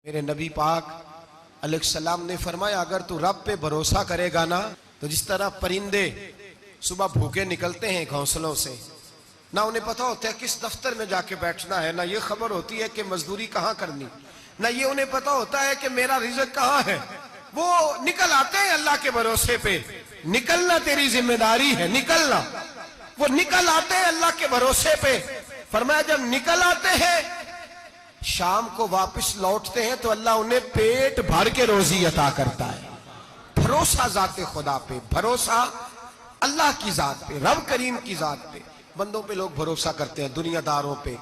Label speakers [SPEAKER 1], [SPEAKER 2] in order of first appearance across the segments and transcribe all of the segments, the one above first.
[SPEAKER 1] मेरे नबी पाक अलैहिस्सलाम ने फरमाया, अगर तू रब पे भरोसा करेगा ना तो जिस तरह परिंदे सुबह भूखे निकलते हैं घोंसलों से, ना उन्हें पता होता है किस दफ्तर में जाके बैठना है, ना ये खबर होती है कि मजदूरी कहाँ करनी, ना ये उन्हें पता होता है कि मेरा रिज़्क कहाँ है, वो निकल आते हैं अल्लाह के भरोसे पे। निकलना तेरी जिम्मेदारी है, निकलना। वो निकल आते हैं अल्लाह के भरोसे पे। फरमाया जब निकल आते हैं शाम को वापस लौटते हैं तो अल्लाह उन्हें पेट भर के रोजी अता करता है। भरोसा जाते खुदा पे, भरोसा अल्लाह की जात पे, रब करीम की जात पे। बंदों पे लोग भरोसा करते हैं, दुनियादारों पे,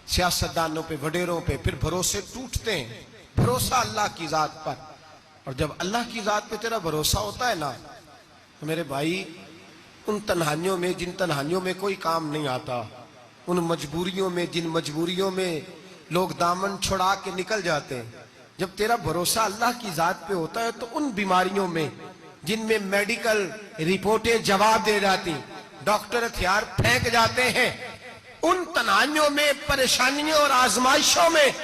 [SPEAKER 1] सियासतदानों पे, वडेरों पे, फिर भरोसे टूटते हैं। भरोसा अल्लाह की जात पर। और जब अल्लाह की जात पे तेरा भरोसा होता है ना तो मेरे भाई, उन तन्हाइयों में जिन तन्हाइयों में कोई काम नहीं आता, उन मजबूरियों में जिन मजबूरियों में लोग दामन छुड़ा के निकल जाते हैं, जब तेरा भरोसा अल्लाह की जात पे होता है तो उन बीमारियों में जिनमें मेडिकल रिपोर्टें जवाब दे जाती, डॉक्टर हथियार फेंक जाते हैं, उन तनाइयों में, परेशानियों और आजमाइशों में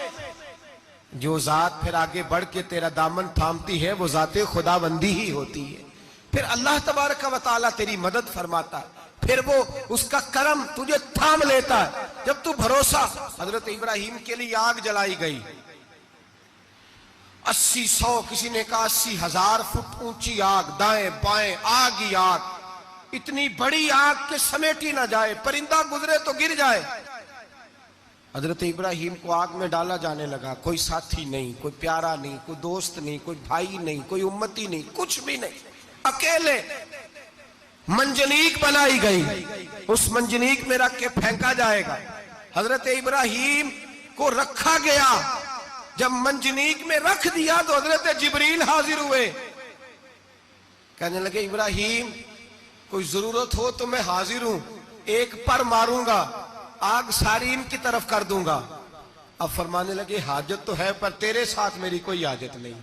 [SPEAKER 1] जो जात फिर आगे बढ़ के तेरा दामन थामती है वो जाते खुदाबंदी ही होती है। फिर अल्लाह तबारक व तआला तेरी मदद फरमाता है, फिर वो उसका करम तुझे थाम लेता है। जब तू भरोसा, हजरत इब्राहिम के लिए आग जलाई गई, 80-100, किसी ने कहा 80,000 फुट ऊंची आग, दाएं बाएं आग ही आग, इतनी बड़ी आग के समेटी ना जाए, परिंदा गुजरे तो गिर जाए। हजरत इब्राहिम को आग में डाला जाने लगा, कोई साथी नहीं, कोई प्यारा नहीं, कोई दोस्त नहीं, कोई भाई नहीं, कोई उम्मती नहीं, कुछ भी नहीं, अकेले मंजनीक बनाई गई, उस मंजनीक में रख के फेंका जाएगा। हजरत इब्राहिम को रखा गया, जब मंजनीक में रख दिया तो हजरत जिब्रील हाजिर हुए, कहने लगे इब्राहिम कोई जरूरत हो तो मैं हाजिर हूं, एक पर मारूंगा, आग सारी इनकी तरफ कर दूंगा। अब फरमाने लगे हाजत तो है पर तेरे साथ मेरी कोई हाजत नहीं।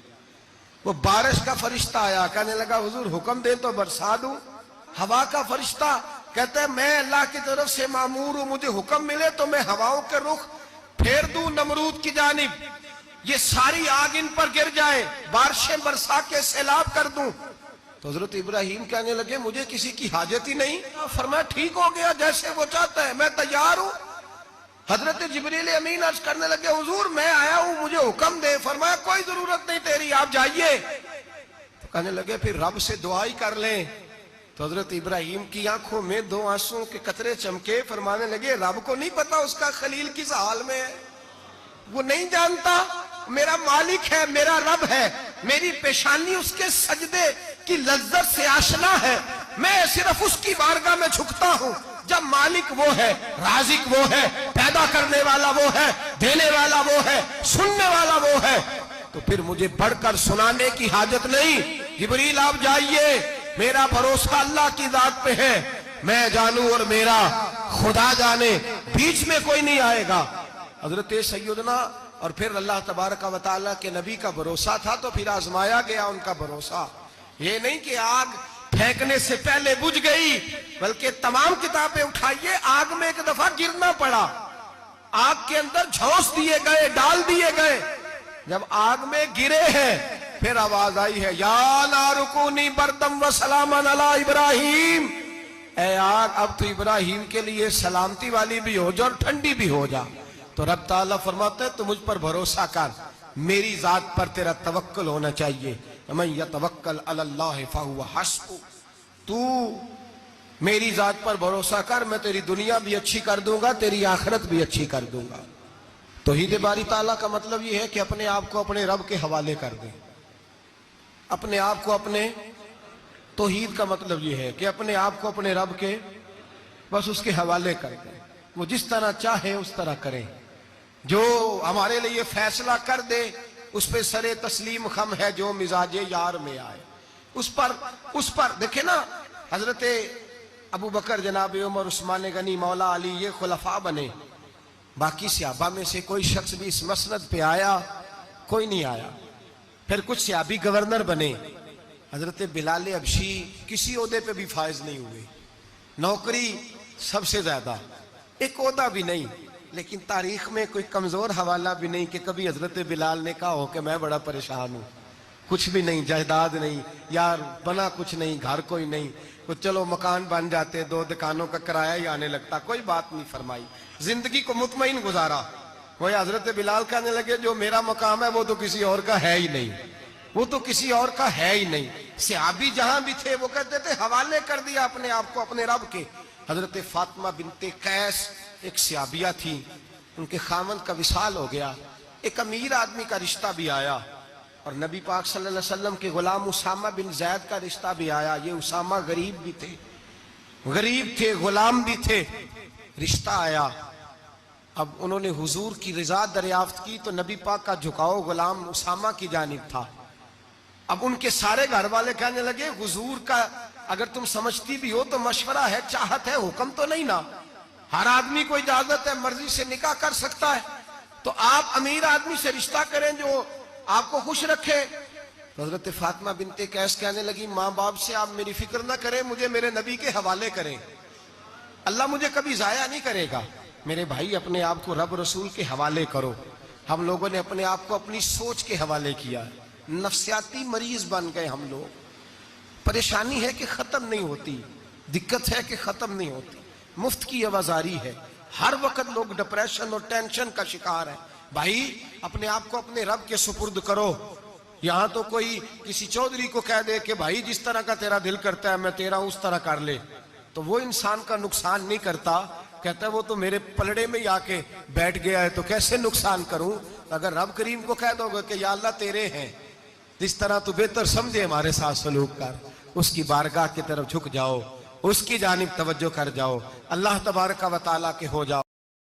[SPEAKER 1] वो बारिश का फरिश्ता आया, कहने लगा हुजूर हुक्म दे तो बरसा दूं। हवा का फरिश्ता कहता है मैं अल्लाह की तरफ से मामूर हूं, मुझे हुक्म मिले तो मैं हवाओं के रुख फेर दूं नमरूद की जानिब, ये सारी आग इन पर गिर जाए, बारिशें बरसा के सैलाब कर दूं। तो हजरत इब्राहिम कहने लगे मुझे किसी की हाजत ही नहीं। फरमाया ठीक हो गया, जैसे वो चाहता है मैं तैयार हूं। हजरत जिब्रील अमीन अर्ज करने लगे हुजूर मैं आया हूं, मुझे हुक्म दे। फरमाया कोई जरूरत नहीं तेरी, आप जाइए। तो कहने लगे फिर रब से दुआ ही कर लें। तो हजरत इब्राहिम की आंखों में 2 आंसुओं के कतरे चमके, फरमाने लगे रब को नहीं पता उसका खलील किस हाल में है, वो नहीं जानता मेरा मालिक है, मेरा रब है, मेरी पेशानी उसके सजदे की लज्जत से आशना है, मैं सिर्फ उसकी बारगाह में झुकता हूं। जब मालिक वो है, राजिक वो है, पैदा करने वाला वो है, देने वाला वो है, सुनने वाला वो है, तो फिर मुझे बढ़कर सुनाने की हाजत नहीं। जिब्रील आप जाइए, मेरा भरोसा अल्लाह की जात पे है, मैं जानू और मेरा खुदा जाने, बीच में कोई नहीं आएगा। हजरत सैयदना और फिर अल्लाह तबारक व तआला के नबी का भरोसा था तो फिर आजमाया गया उनका भरोसा। ये नहीं कि आग फेंकने से पहले बुझ गई, बल्कि तमाम किताबें उठाइए, आग में एक दफा गिरना पड़ा, आग के अंदर झोंस दिए गए, डाल दिए गए। जब आग में गिरे हैं फिर आवाज आई है या नारुकूनी बरदम व सलामन अला इब्राहिम, ए आग अब तो इब्राहिम के लिए सलामती वाली भी हो जा और ठंडी भी हो जा। तो रब ताला फरमाता है तू मुझ पर भरोसा कर, मेरी जात पर तेरा तवक्कुल होना चाहिए। मैं यतवक्कल अलल्लाह फहुव हस्बुह, तू मेरी जात पर भरोसा कर, मैं तेरी दुनिया भी अच्छी कर दूंगा, तेरी आखिरत भी अच्छी कर दूंगा। तौहीद बारी ताला का मतलब यह है कि अपने आप को अपने रब के हवाले कर दे। अपने आप को अपने, तौहीद का मतलब यह है कि अपने आप को अपने रब के बस उसके हवाले कर दे, वो जिस तरह चाहे उस तरह करे, जो हमारे लिए फैसला कर दे उस पे सरे तस्लीम खम है, जो मिजाजे यार में आए उस पर देखे ना। हजरत अबू बकर, जनाब उमर, उस्मान गनी, मौला अली, ये खुलफा बने, बाकी सहाबा में से कोई शख्स भी इस मसनद पे आया कोई नहीं आया। फिर कुछ सहाबी गवर्नर बने, हजरत बिलाल अबशी किसी ओहदे पे भी फायज नहीं हुए, नौकरी सबसे ज्यादा, एक ओहदा भी नहीं, लेकिन तारीख में कोई कमजोर हवाला भी नहीं कि कभी हजरत बिलाल ने कहा हो कि मैं बड़ा परेशान हूं, कुछ भी नहीं, जायदाद नहीं यार, बना कुछ नहीं, घर कोई नहीं, तो चलो मकान बन जाते, 2 दुकानों का किराया ही आने लगता, कोई बात नहीं फरमाई, जिंदगी को मुतमईन गुजारा। वही हजरत बिलाल कहने लगे जो मेरा मकाम है वो तो किसी और का है ही नहीं, वो तो किसी और का है ही नहीं। सहाबी जहां भी थे वो कहते थे हवाले कर दिया अपने आप को अपने रब के। हजरत फातिमा बिनते कैस एक सहाबिया थी, उनके खामन का विसाल हो गया, एक अमीर आदमी का रिश्ता भी आया और नबी पाक सल्लल्लाहु अलैहि वसल्लम के गुलाम उसामा बिन जैद का रिश्ता भी आया। ये उसामा गरीब भी थे, गुलाम भी थे, रिश्ता आया। अब उन्होंने हुजूर की रजा दरियाफ्त की तो नबी पाक का झुकाव गुलाम उसामा की जानिब था। अब उनके सारे घर वाले कहने लगे हुजूर का अगर तुम समझती भी हो तो मशवरा है, चाहत है, हुक्म तो नहीं ना, हर आदमी को इजाजत है, मर्जी से निकाह कर सकता है, तो आप अमीर आदमी से रिश्ता करें जो आपको खुश रखे। तो हजरत फातिमा बिनते कैस कहने लगी माँ बाप से आप मेरी फिक्र ना करें, मुझे मेरे नबी के हवाले करें, अल्लाह मुझे कभी जाया नहीं करेगा। मेरे भाई अपने आप को रब रसूल के हवाले करो। हम लोगों ने अपने आप को अपनी सोच के हवाले किया, नफ्सियाती मरीज बन गए हम लोग। परेशानी है कि खत्म नहीं होती, दिक्कत है कि खत्म नहीं होती, मुफ्त की आवाजारी है, हर वक्त लोग डिप्रेशन और टेंशन का शिकार है। भाई अपने आप को अपने रब के सुपुर्द करो। यहाँ तो कोई किसी चौधरी को कह दे कि भाई जिस तरह का तेरा दिल करता है मैं तेरा उस तरह कर ले, तो वो इंसान का नुकसान नहीं करता, कहता है वो तो मेरे पलड़े में ही आके बैठ गया है तो कैसे नुकसान करूं। अगर रब करीम को कह दोगे कि या अल्लाह तेरे हैं, जिस तरह तू बेहतर समझे हमारे साथ सलूक कर, उसकी बारगाह की तरफ झुक जाओ, उसकी जानिब तवज्जो कर जाओ, अल्लाह तबारक व तआला के हो जाओ।